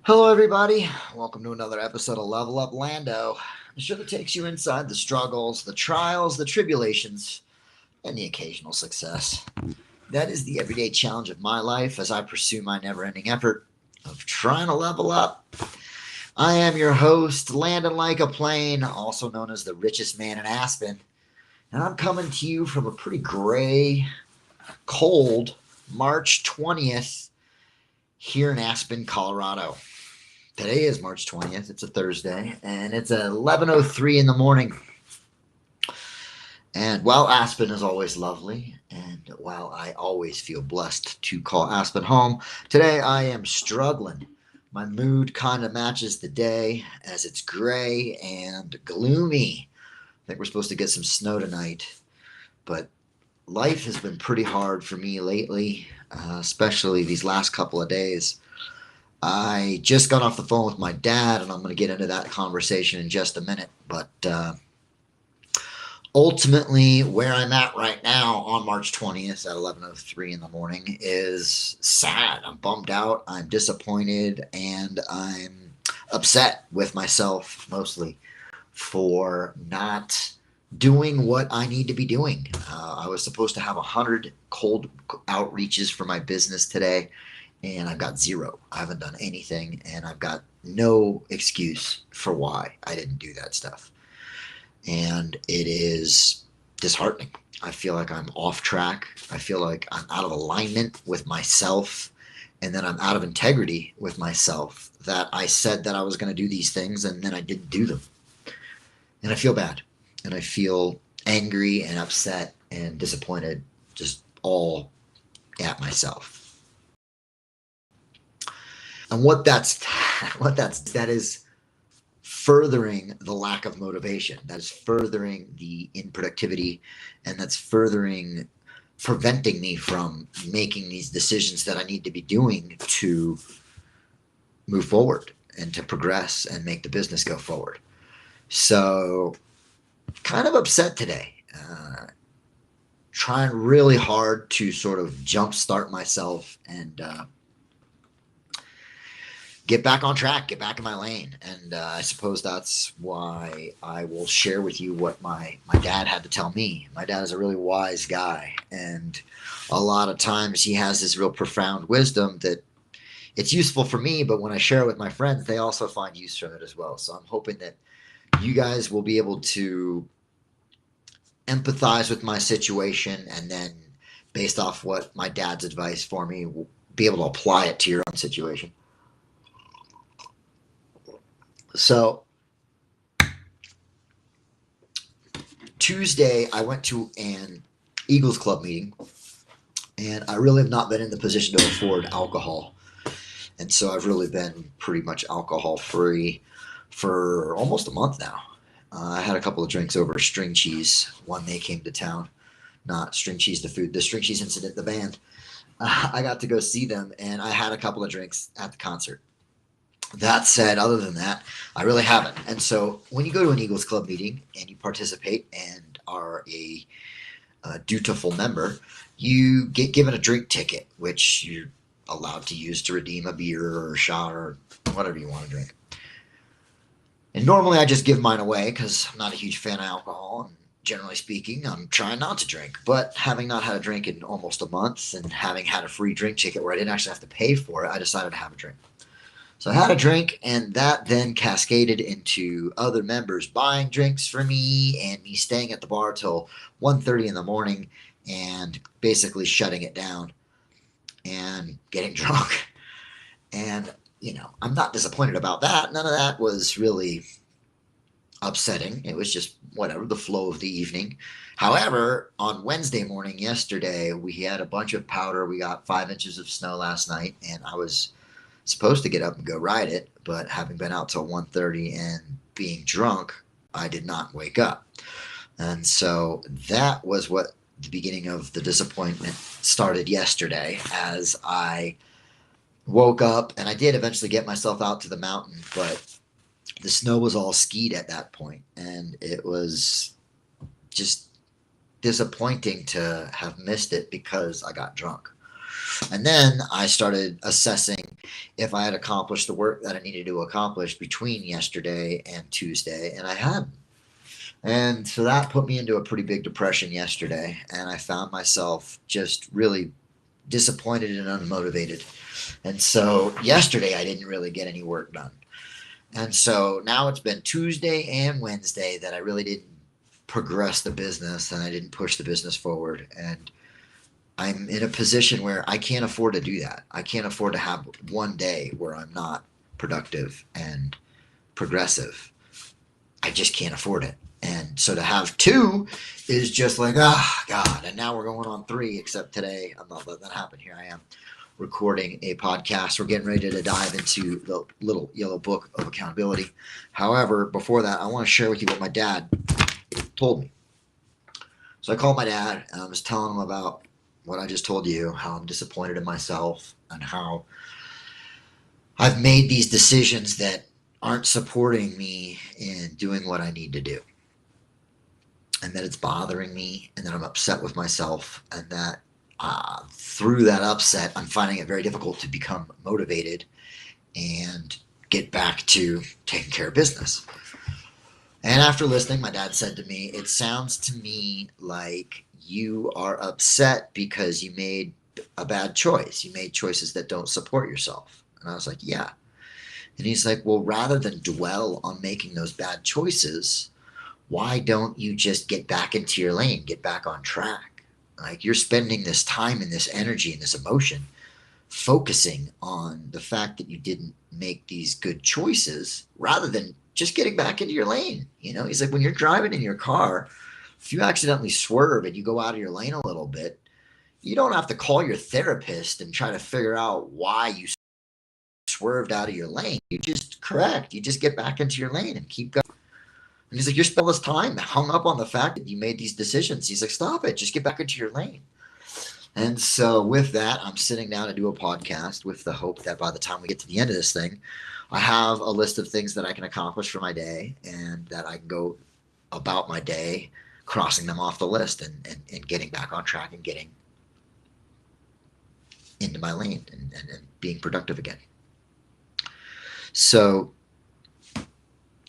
Hello, everybody. Welcome to another episode of Level Up Lando, the show that takes you inside the struggles, the trials, the tribulations, and the occasional success. That is the everyday challenge of my life as I pursue my never ending effort of trying to level up. I am your host, Landon Like a Plane, also known as the richest man in Aspen, and I'm coming to you from a pretty gray, cold March 20th here in Aspen, Colorado. Today is March 20th. It's a Thursday, and it's 11:03 in the morning. And while Aspen is always lovely, and while I always feel blessed to call Aspen home, today I am struggling. My mood kind of matches the day as it's gray and gloomy. I think we're supposed to get some snow tonight, but life has been pretty hard for me lately, especially these last couple of days. I just got off the phone with my dad, and I'm going to get into that conversation in just a minute. But ultimately, where I'm at right now on March 20th at 11:03 in the morning is sad. I'm bummed out. I'm disappointed, and I'm upset with myself mostly for not doing what I need to be doing. I was supposed to have 100 cold outreaches for my business today, and I've got zero. I haven't done anything, and I've got no excuse for why I didn't do that stuff. And it is disheartening. I feel like I'm off track. I feel like I'm out of alignment with myself, and then I'm out of integrity with myself that I said that I was going to do these things and then I didn't do them. And I feel bad, and I feel angry and upset and disappointed, just all at myself. And that is furthering the lack of motivation. That is furthering the inproductivity, and that's preventing me from making these decisions that I need to be doing to move forward and to progress and make the business go forward. So, kind of upset today. Trying really hard to sort of jumpstart myself and get back on track, get back in my lane. And I suppose that's why I will share with you what my dad had to tell me. My dad is a really wise guy, and a lot of times he has this real profound wisdom that it's useful for me, but when I share it with my friends, they also find use from it as well. So I'm hoping that you guys will be able to empathize with my situation, and then based off what my dad's advice for me, will be able to apply it to your own situation. So Tuesday, I went to an Eagles Club meeting, and I really have not been in the position to afford alcohol. And so I've really been pretty much alcohol free for almost a month now. I had a couple of drinks over string cheese when they came to town. Not string cheese, the food, the string cheese incident, the band. I got to go see them, and I had a couple of drinks at the concert. That said, other than that, I really haven't. And so when you go to an Eagles Club meeting and you participate and are a dutiful member, you get given a drink ticket, which you're allowed to use to redeem a beer or a shot or whatever you want to drink. And normally I just give mine away because I'm not a huge fan of alcohol. And generally speaking, I'm trying not to drink. But having not had a drink in almost a month and having had a free drink ticket where I didn't actually have to pay for it, I decided to have a drink. So I had a drink, and that then cascaded into other members buying drinks for me and me staying at the bar till 1:30 in the morning and basically shutting it down and getting drunk. And, I'm not disappointed about that. None of that was really upsetting. It was just whatever, the flow of the evening. However, on Wednesday morning yesterday, we had a bunch of powder. We got 5 inches of snow last night, and I was supposed to get up and go ride it, but having been out till 1:30 and being drunk, I did not wake up. And so that was what the beginning of the disappointment started yesterday, as I woke up, and I did eventually get myself out to the mountain, but the snow was all skied at that point, and it was just disappointing to have missed it because I got drunk. And then I started assessing if I had accomplished the work that I needed to accomplish between yesterday and Tuesday, and I hadn't. And so that put me into a pretty big depression yesterday, and I found myself just really disappointed and unmotivated. And so yesterday I didn't really get any work done. And so now it's been Tuesday and Wednesday that I really didn't progress the business and I didn't push the business forward. And I'm in a position where I can't afford to do that. I can't afford to have one day where I'm not productive and progressive. I just can't afford it. And so to have two is just like, God. And now we're going on three, except today I'm not letting that happen. Here I am recording a podcast. We're getting ready to dive into the little yellow book of accountability. However, before that, I want to share with you what my dad told me. So I called my dad and I was telling him about what I just told you, how I'm disappointed in myself and how I've made these decisions that aren't supporting me in doing what I need to do. And that it's bothering me and that I'm upset with myself and that through that upset, I'm finding it very difficult to become motivated and get back to taking care of business. And after listening, my dad said to me, "It sounds to me like you are upset because you made a bad choice. You made choices that don't support yourself." And I was like, "Yeah." And he's like, "Well, rather than dwell on making those bad choices, why don't you just get back into your lane, get back on track? Like you're spending this time and this energy and this emotion focusing on the fact that you didn't make these good choices rather than just getting back into your lane." He's like, when you're driving in your car, if you accidentally swerve and you go out of your lane a little bit, you don't have to call your therapist and try to figure out why you swerved out of your lane. You just correct. You just get back into your lane and keep going. And he's like, you're spending all this time hung up on the fact that you made these decisions. He's like, stop it. Just get back into your lane. And so with that, I'm sitting down to do a podcast with the hope that by the time we get to the end of this thing, I have a list of things that I can accomplish for my day and that I can go about my day, crossing them off the list and getting back on track and getting into my lane and being productive again. So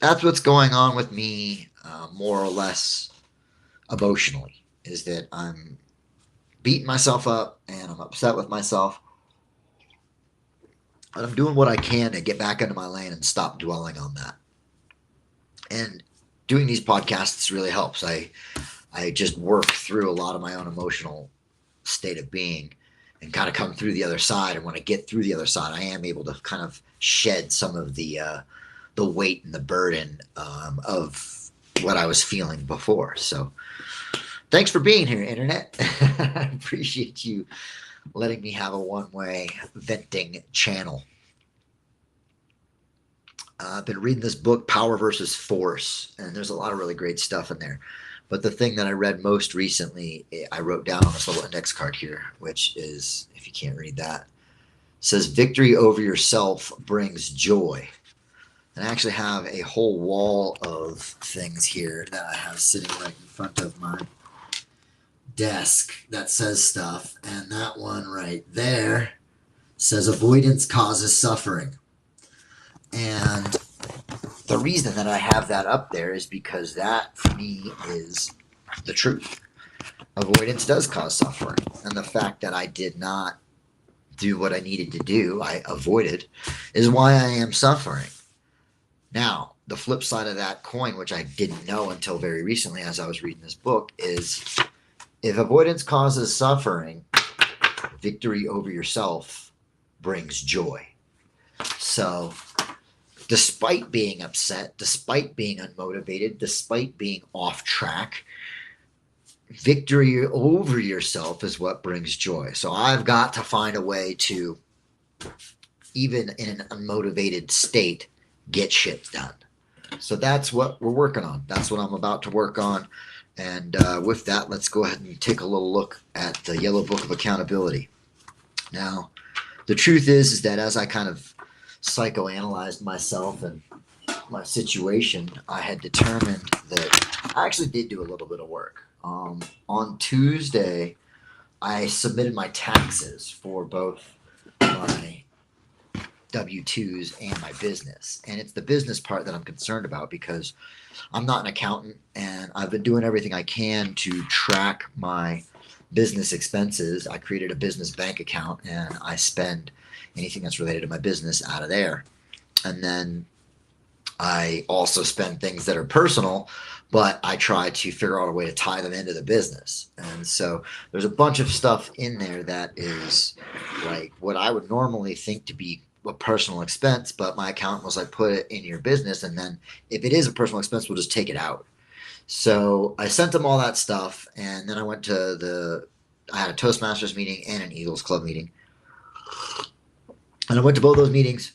that's what's going on with me, more or less emotionally, is that I'm beating myself up and I'm upset with myself. And I'm doing what I can to get back into my lane and stop dwelling on that. And doing these podcasts really helps. I just work through a lot of my own emotional state of being and kind of come through the other side. And when I get through the other side, I am able to kind of shed some of the weight and the burden of what I was feeling before. So thanks for being here, Internet. I appreciate you letting me have a one-way venting channel. I've been reading this book, Power versus Force, and there's a lot of really great stuff in there. But the thing that I read most recently, I wrote down on this little index card here, which is, if you can't read that, says, "Victory over yourself brings joy." And I actually have a whole wall of things here that I have sitting right in front of my desk that says stuff. And that one right there says, "Avoidance causes suffering." And the reason that I have that up there is because that, for me, is the truth. Avoidance does cause suffering. And the fact that I did not do what I needed to do, I avoided, is why I am suffering. Now, the flip side of that coin, which I didn't know until very recently as I was reading this book, is if avoidance causes suffering, victory over yourself brings joy. So despite being upset, despite being unmotivated, despite being off track, victory over yourself is what brings joy. So I've got to find a way to, even in an unmotivated state, get shit done. So that's what we're working on. That's what I'm about to work on. And with that, let's go ahead and take a little look at the Yellow Book of Accountability. Now, the truth is that as I kind of psychoanalyzed myself and my situation, I had determined that I actually did do a little bit of work. On Tuesday, I submitted my taxes for both my W-2s and my business. And it's the business part that I'm concerned about because I'm not an accountant and I've been doing everything I can to track my business expenses. I created a business bank account and I spend anything that's related to my business out of there. And then I also spend things that are personal, but I try to figure out a way to tie them into the business. And so there's a bunch of stuff in there that is like what I would normally think to be a personal expense, but my accountant was like, put it in your business. And then if it is a personal expense, we'll just take it out. So I sent them all that stuff. And then I went to I had a Toastmasters meeting and an Eagles Club meeting. And I went to both those meetings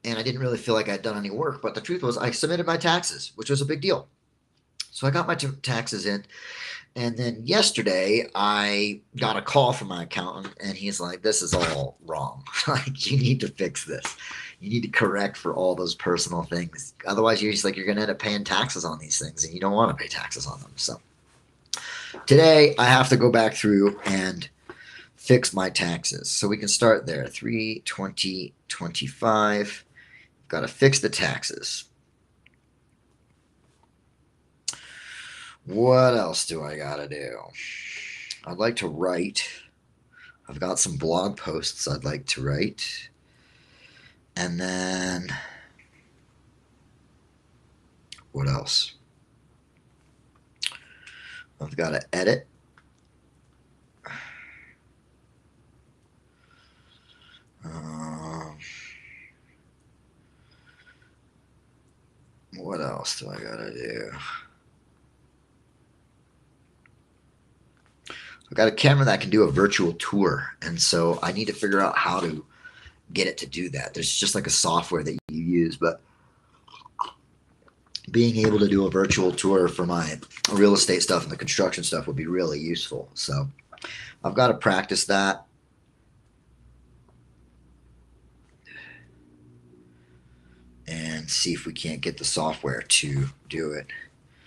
and I didn't really feel like I'd done any work. But the truth was, I submitted my taxes, which was a big deal. So I got my taxes in. And then yesterday, I got a call from my accountant, and he's like, this is all wrong. Like, you need to fix this. You need to correct for all those personal things. Otherwise, you're just like, you're going to end up paying taxes on these things, and you don't want to pay taxes on them. So today, I have to go back through and fix my taxes. So we can start there. 3/20/25. Got to fix the taxes. What else do I got to do? I'd like to write. I've got some blog posts I'd like to write. And then what else? I've got to edit. What else do I got to do? I've got a camera that can do a virtual tour, and so I need to figure out how to get it to do that. There's just like a software that you use, but being able to do a virtual tour for my real estate stuff and the construction stuff would be really useful. So I've got to practice that. And see if we can't get the software to do it.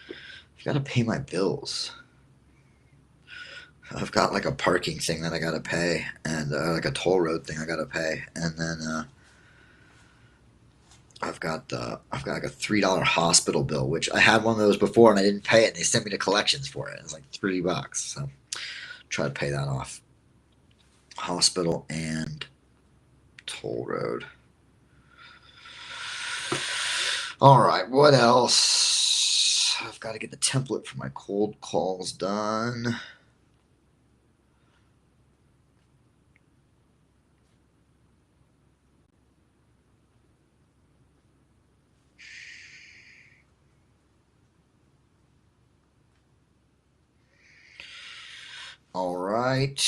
I've got to pay my bills. I've got like a parking thing that I got to pay, and like a toll road thing I got to pay, and then I've got like a $3 hospital bill, which I had one of those before and I didn't pay it, and they sent me to collections for it. It's like $3, so try to pay that off. Hospital and toll road. All right, what else? I've got to get the template for my cold calls done. All right.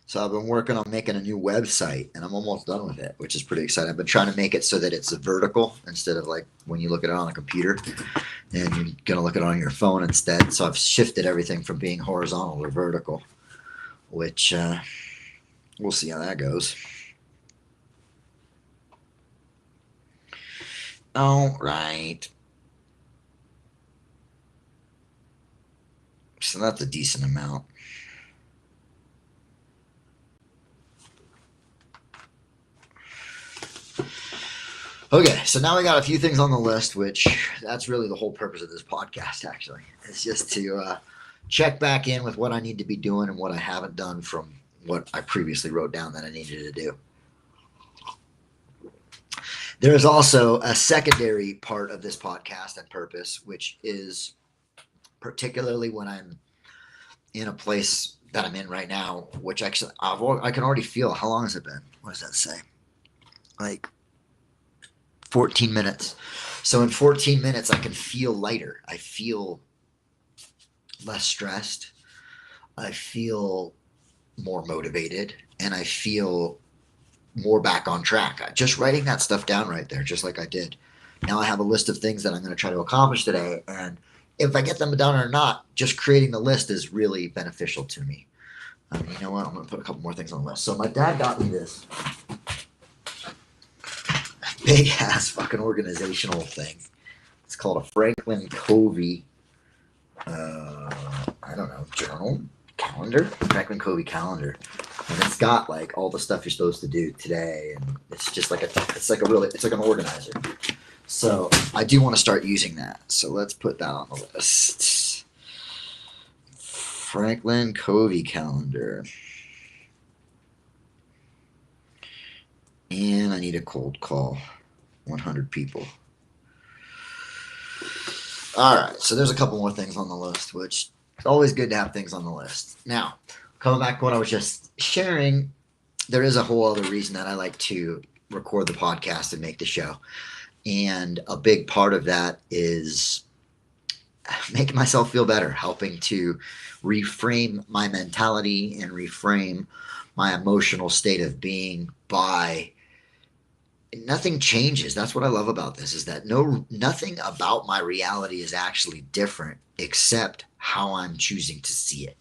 So I've been working on making a new website, and I'm almost done with it, which is pretty exciting. I've been trying to make it so that it's vertical instead of like when you look at it on a computer, and you're gonna look at it on your phone instead. So I've shifted everything from being horizontal to vertical, which we'll see how that goes. All right. So that's a decent amount. Okay, so now we got a few things on the list, which that's really the whole purpose of this podcast, actually. It's just to check back in with what I need to be doing and what I haven't done from what I previously wrote down that I needed to do. There is also a secondary part of this podcast and purpose, which is particularly when I'm in a place that I'm in right now, which actually I can already feel. How long has it been? What does that say? Like 14 minutes. So in 14 minutes, I can feel lighter. I feel less stressed. I feel more motivated, and I feel more back on track. Just writing that stuff down right there, just like I did. Now I have a list of things that I'm going to try to accomplish today, and if I get them done or not, just creating the list is really beneficial to me. You know what? I'm going to put a couple more things on the list. So my dad got me this. big ass fucking organizational thing. It's called a Franklin Covey, I don't know, journal calendar, Franklin Covey calendar, and it's got like all the stuff you're supposed to do today, and it's just like it's like an organizer. So I do want to start using that. So let's put that on the list. Franklin Covey calendar. And I need a cold call. 100 people. All right, so there's a couple more things on the list, which it's always good to have things on the list. Now, coming back to what I was just sharing, there is a whole other reason that I like to record the podcast and make the show. And a big part of that is making myself feel better, helping to reframe my mentality and reframe my emotional state of being by nothing changes. That's what I love about this, is that nothing about my reality is actually different except how I'm choosing to see it.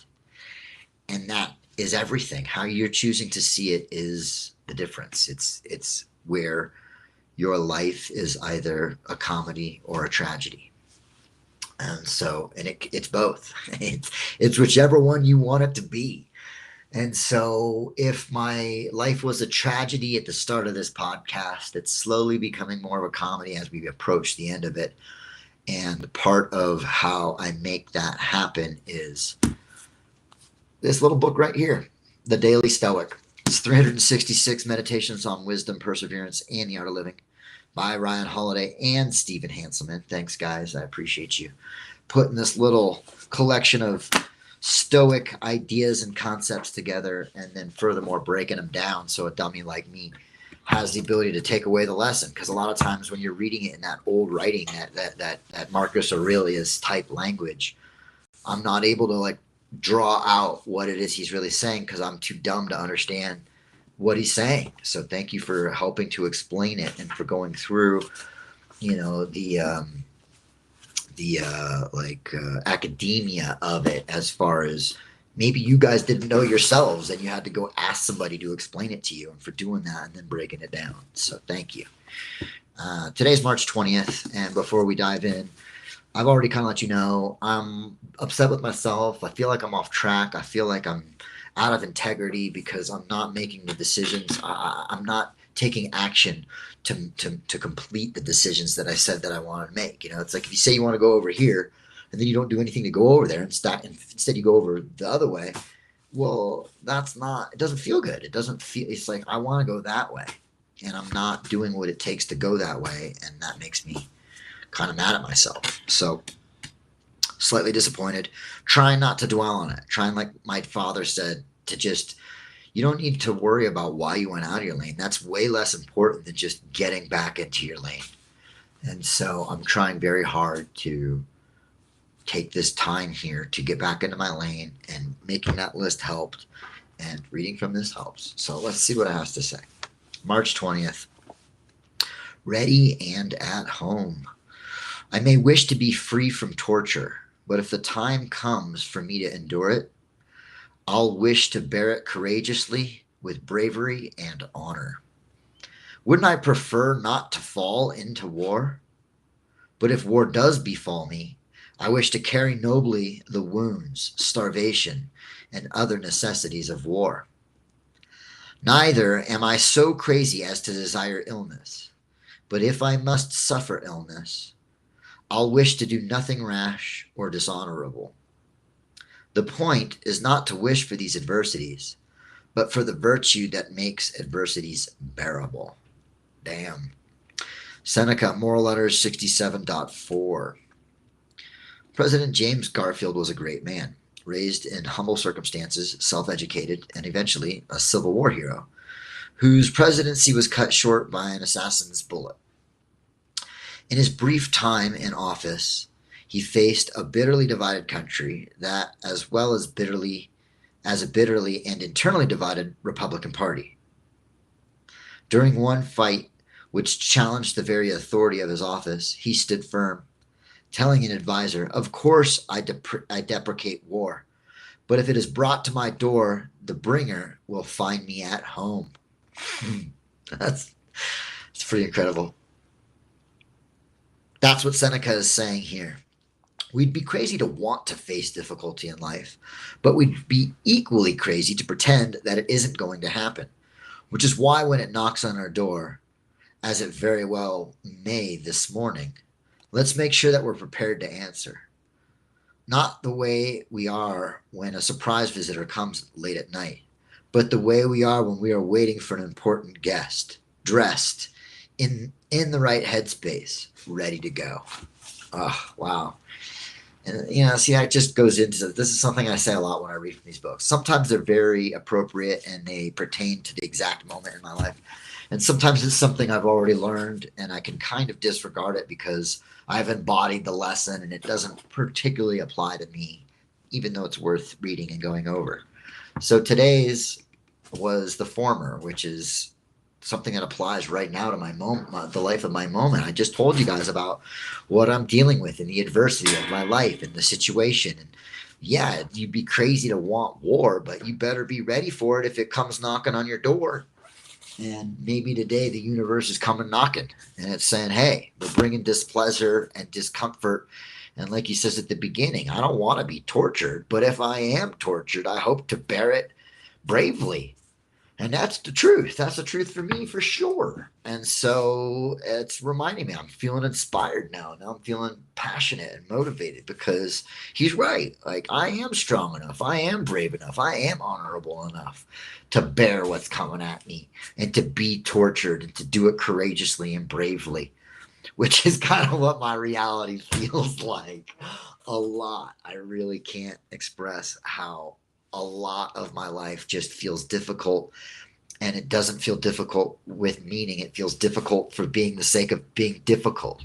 And that is everything. How you're choosing to see it is the difference. It's where your life is either a comedy or a tragedy. And so, and it's both. It's whichever one you want it to be. And so, if my life was a tragedy at the start of this podcast, it's slowly becoming more of a comedy as we approach the end of it. And part of how I make that happen is this little book right here, The Daily Stoic. It's 366 meditations on wisdom, perseverance, and the art of living by Ryan Holiday and Stephen Hanselman. Thanks, guys. I appreciate you putting this little collection of Stoic ideas and concepts together, and then furthermore breaking them down so a dummy like me has the ability to take away the lesson. Because a lot of times when you're reading it in that old writing, that Marcus Aurelius type language, I'm not able to like draw out what it is he's really saying because I'm too dumb to understand what he's saying. So thank you for helping to explain it and for going through, the academia of it, as far as maybe you guys didn't know yourselves and you had to go ask somebody to explain it to you, and for doing that and then breaking it down. So thank you. Today's March 20th, and before we dive in, I've already kind of let you know I'm upset with myself. I feel like I'm off track. I feel like I'm out of integrity because I'm not making the decisions. I'm not taking action to complete the decisions that I said that I wanted to make. It's like if you say you want to go over here and then you don't do anything to go over there, instead you go over the other way. Well, it doesn't feel good. It's like I want to go that way and I'm not doing what it takes to go that way. And that makes me kind of mad at myself. So slightly disappointed, trying not to dwell on it, trying, like my father said, to just, you don't need to worry about why you went out of your lane. That's way less important than just getting back into your lane. And so I'm trying very hard to take this time here to get back into my lane, and making that list helped, and reading from this helps. So let's see what it has to say. March 20th. Ready and at home. I may wish to be free from torture, but if the time comes for me to endure it, I'll wish to bear it courageously with bravery and honor. Wouldn't I prefer not to fall into war? But if war does befall me, I wish to carry nobly the wounds, starvation, and other necessities of war. Neither am I so crazy as to desire illness, but if I must suffer illness, I'll wish to do nothing rash or dishonorable. The point is not to wish for these adversities, but for the virtue that makes adversities bearable. Damn. Seneca, Moral Letters 67.4. President James Garfield was a great man, raised in humble circumstances, self-educated, and eventually a Civil War hero, whose presidency was cut short by an assassin's bullet. In his brief time in office, he faced a bitterly divided country that, as well as a bitterly and internally divided Republican Party. During one fight, which challenged the very authority of his office, he stood firm, telling an advisor, "Of course I deprecate war, but if it is brought to my door, the bringer will find me at home." That's pretty incredible. That's what Seneca is saying here. We'd be crazy to want to face difficulty in life, but we'd be equally crazy to pretend that it isn't going to happen, which is why when it knocks on our door, as it very well may this morning, let's make sure that we're prepared to answer. Not the way we are when a surprise visitor comes late at night, but the way we are when we are waiting for an important guest, dressed in the right headspace, ready to go. Oh, wow. And see, that just goes into this is something I say a lot when I read from these books. Sometimes they're very appropriate and they pertain to the exact moment in my life. And sometimes it's something I've already learned and I can kind of disregard it because I've embodied the lesson and it doesn't particularly apply to me, even though it's worth reading and going over. So today's was the former, which is something that applies right now to my moment, the life of my moment. I just told you guys about what I'm dealing with and the adversity of my life and the situation. And yeah, you'd be crazy to want war, but you better be ready for it if it comes knocking on your door. And maybe today the universe is coming knocking and it's saying, hey, we're bringing displeasure and discomfort. And like he says at the beginning, I don't want to be tortured, but if I am tortured, I hope to bear it bravely. And that's the truth. That's the truth for me, for sure. And so it's reminding me, I'm feeling inspired now. Now I'm feeling passionate and motivated because he's right. Like, I am strong enough. I am brave enough. I am honorable enough to bear what's coming at me and to be tortured and to do it courageously and bravely, which is kind of what my reality feels like a lot. I really can't express how a lot of my life just feels difficult, and it doesn't feel difficult with meaning. It feels difficult for being the sake of being difficult,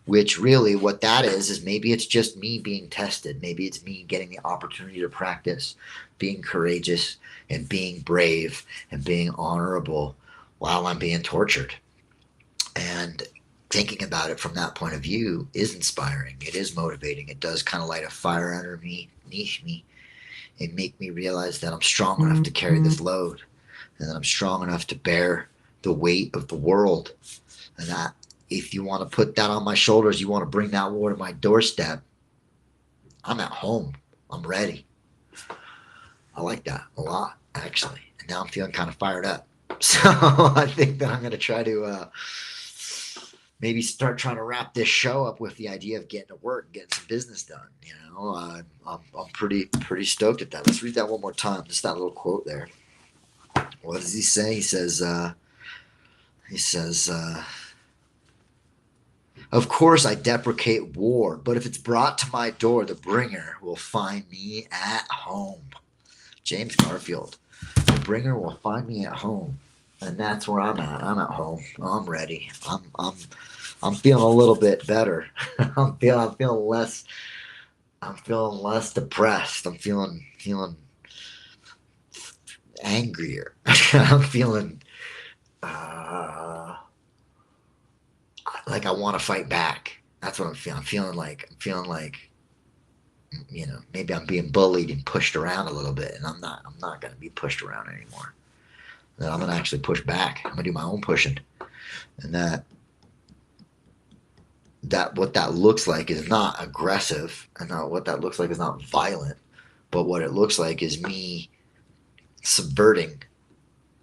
which really what that is maybe it's just me being tested. Maybe it's me getting the opportunity to practice being courageous and being brave and being honorable while I'm being tortured. And thinking about it from that point of view is inspiring. It is motivating. It does kind of light a fire underneath me and make me realize that I'm strong enough to carry this load and that I'm strong enough to bear the weight of the world. And that if you want to put that on my shoulders, you want to bring that war to my doorstep, I'm at home. I'm ready. I like that a lot, actually. And now I'm feeling kind of fired up. So I think that I'm going to try to maybe start trying to wrap this show up with the idea of getting to work and getting some business done. I'm pretty stoked at that. Let's read that one more time. Just that little quote there. What does he say? He says, of course I deprecate war, but if it's brought to my door, the bringer will find me at home. James Garfield. The bringer will find me at home. And that's where I'm at. I'm at home. I'm ready. I'm feeling a little bit better. I'm feeling less depressed. I'm feeling angrier. I'm feeling like I want to fight back. That's what I'm feeling. I'm feeling like maybe I'm being bullied and pushed around a little bit, and I'm not going to be pushed around anymore. That I'm going to actually push back. I'm going to do my own pushing, and that what that looks like is not aggressive, and what that looks like is not violent, but what it looks like is me subverting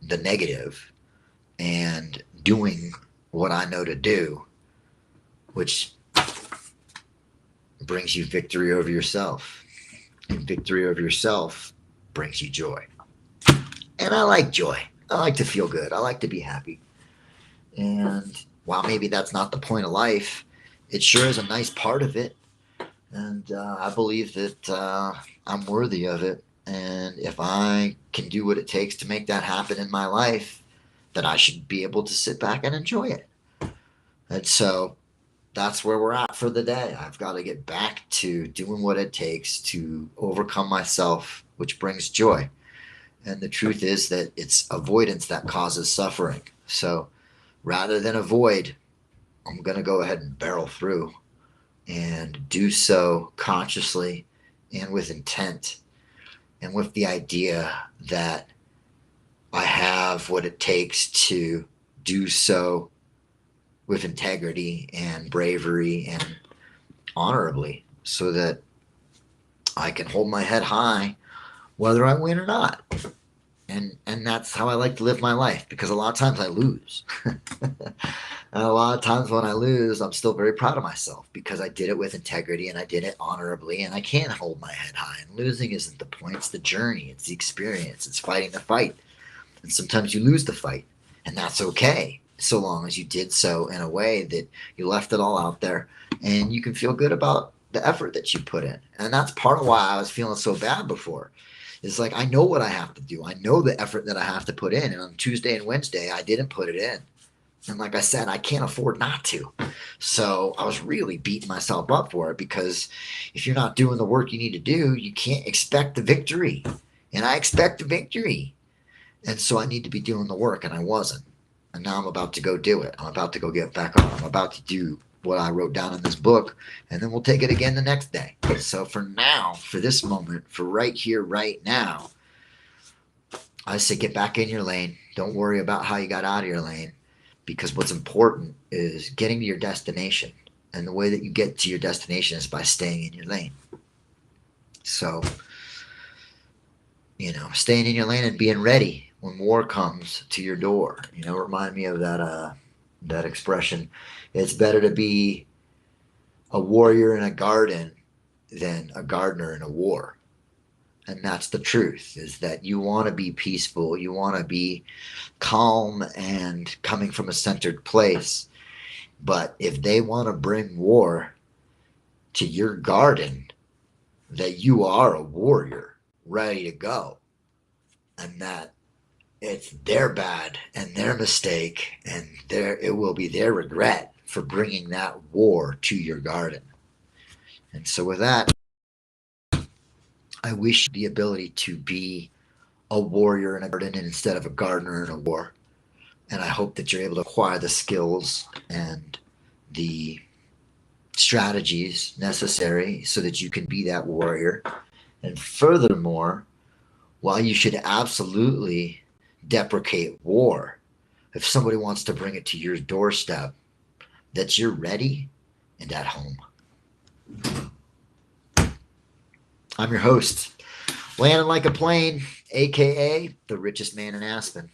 the negative and doing what I know to do, which brings you victory over yourself. And victory over yourself brings you joy. And I like joy. I like to feel good. I like to be happy. And while maybe that's not the point of life, it sure is a nice part of it. And I believe that I'm worthy of it. And if I can do what it takes to make that happen in my life, then I should be able to sit back and enjoy it. And so that's where we're at for the day. I've got to get back to doing what it takes to overcome myself, which brings joy. And the truth is that it's avoidance that causes suffering. So rather than avoid, I'm going to go ahead and barrel through and do so consciously and with intent and with the idea that I have what it takes to do so with integrity and bravery and honorably, so that I can hold my head high whether I win or not. And that's how I like to live my life, because a lot of times I lose. And a lot of times when I lose, I'm still very proud of myself because I did it with integrity and I did it honorably, and I can hold my head high. And losing isn't the point, it's the journey, it's the experience, it's fighting the fight. And sometimes you lose the fight, and that's okay, so long as you did so in a way that you left it all out there and you can feel good about the effort that you put in. And that's part of why I was feeling so bad before. It's like I know what I have to do. I know the effort that I have to put in. And on Tuesday and Wednesday, I didn't put it in. And like I said, I can't afford not to. So I was really beating myself up for it, because if you're not doing the work you need to do, you can't expect the victory. And I expect the victory. And so I need to be doing the work, and I wasn't. And now I'm about to go do it. I'm about to go get back on. I'm about to do what I wrote down in this book, and then we'll take it again the next day. So for now, for this moment, for right here, right now, I say get back in your lane. Don't worry about how you got out of your lane, because what's important is getting to your destination. And the way that you get to your destination is by staying in your lane. So, staying in your lane and being ready when war comes to your door. Remind me of that expression. It's better to be a warrior in a garden than a gardener in a war. And that's the truth, is that you want to be peaceful. You want to be calm and coming from a centered place. But if they want to bring war to your garden, that you are a warrior ready to go, and that it's their bad and their mistake, and it will be their regret for bringing that war to your garden. And so with that, I wish the ability to be a warrior in a garden instead of a gardener in a war. And I hope that you're able to acquire the skills and the strategies necessary so that you can be that warrior. And furthermore, while you should absolutely deprecate war, if somebody wants to bring it to your doorstep, that you're ready and at home. I'm your host, landing like a plane, aka the richest man in Aspen.